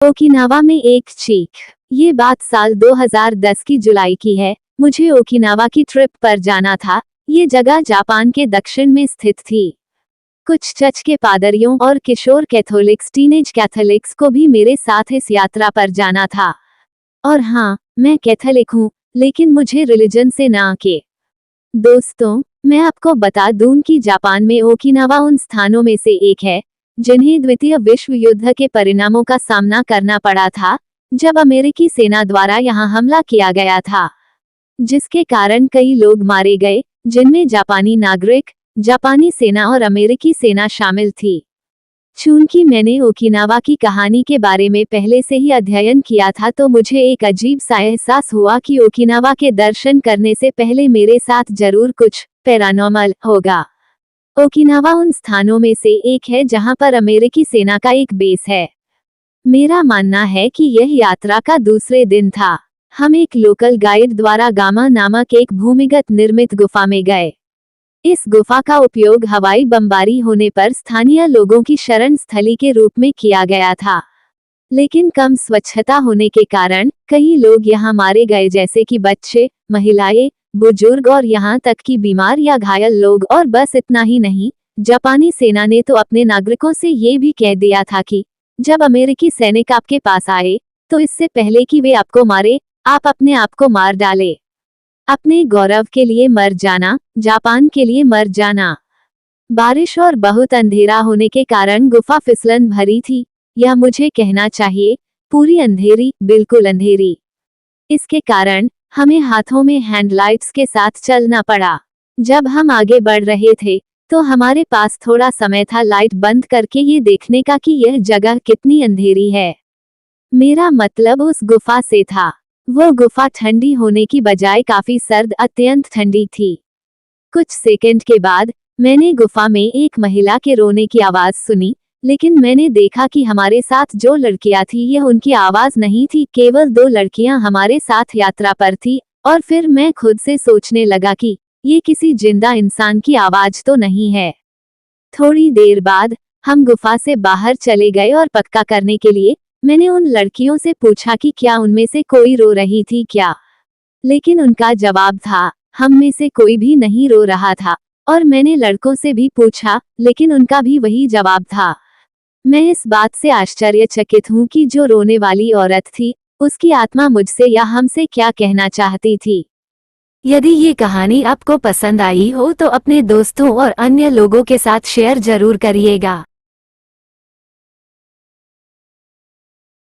Okinawa में एक चीख। ये बात साल 2010 की जुलाई की है। मुझे ओकिनावा की ट्रिप पर जाना था। ये जगह जापान के दक्षिण में स्थित थी। कुछ चर्च के पादरियों और किशोर कैथोलिक्स टीनेज कैथोलिक्स को भी मेरे साथ इस यात्रा पर जाना था। और हाँ, मैं कैथोलिक हूँ, लेकिन मुझे रिलीजन से ना के। दोस्तों, मैं आपको बता दूं कि जापान में ओकिनावा उन स्थानों में से एक है जिन्हें द्वितीय विश्व युद्ध के परिणामों का सामना करना पड़ा था, जब अमेरिकी सेना द्वारा यहां हमला किया गया था, जिसके कारण कई लोग मारे गए, जिनमें जापानी नागरिक, जापानी सेना और अमेरिकी सेना शामिल थी। चूंकि मैंने ओकिनावा की कहानी के बारे में पहले से ही अध्ययन किया था, तो मुझे एक अजीब सा एहसास हुआ कि ओकिनावा के दर्शन करने से पहले मेरे साथ जरूर कुछ पैरानॉर्मल होगा। ओकिनावा उन स्थानों में से एक है जहां पर अमेरिकी सेना का एक बेस है। मेरा मानना है कि यह यात्रा का दूसरे दिन था। हम एक लोकल गाइड द्वारा गामा नामक एक भूमिगत निर्मित गुफा में गए। इस गुफा का उपयोग हवाई बमबारी होने पर स्थानीय लोगों की शरण स्थली के रूप में किया गया था, लेकिन कम स्वच्छता होने के कारण कई लोग यहां मारे गए, जैसे कि बच्चे, महिलाएं, बुजुर्ग और यहां तक कि बीमार या घायल लोग। और बस इतना ही नहीं, जापानी सेना ने तो अपने नागरिकों से ये भी कह दिया था कि जब अमेरिकी सैनिक आपके पास आए, तो इससे पहले कि वे आपको मारे, आप अपने आप को मार डाले। अपने गौरव के लिए मर जाना, जापान के लिए मर जाना। बारिश और बहुत अंधेरा होने के कारण गुफा फिसलन भरी थी, या मुझे कहना चाहिए पूरी अंधेरी, बिल्कुल अंधेरी। इसके कारण हमें हाथों में हैंडलाइट्स के साथ चलना पड़ा। जब हम आगे बढ़ रहे थे, तो हमारे पास थोड़ा समय था लाइट बंद करके ये देखने का कि यह जगह कितनी अंधेरी है। मेरा मतलब उस गुफा से था। वो गुफा ठंडी होने की बजाय काफी सर्द, अत्यंत ठंडी थी। कुछ सेकंड के बाद मैंने गुफा में एक महिला के रोने की आवाज सुनी, लेकिन मैंने देखा कि हमारे साथ जो लड़कियां थी, यह उनकी आवाज नहीं थी। केवल 2 लड़कियां हमारे साथ यात्रा पर थी। और फिर मैं खुद से सोचने लगा कि ये किसी जिंदा इंसान की आवाज तो नहीं है। थोड़ी देर बाद हम गुफा से बाहर चले गए और पक्का करने के लिए मैंने उन लड़कियों से पूछा कि क्या उनमें से कोई रो रही थी क्या, लेकिन उनका जवाब था हम में से कोई भी नहीं रो रहा था। और मैंने लड़कों से भी पूछा, लेकिन उनका भी वही जवाब था। मैं इस बात से आश्चर्यचकित हूँ कि जो रोने वाली औरत थी, उसकी आत्मा मुझसे या हमसे क्या कहना चाहती थी। यदि ये कहानी आपको पसंद आई हो तो अपने दोस्तों और अन्य लोगों के साथ शेयर जरूर करिएगा।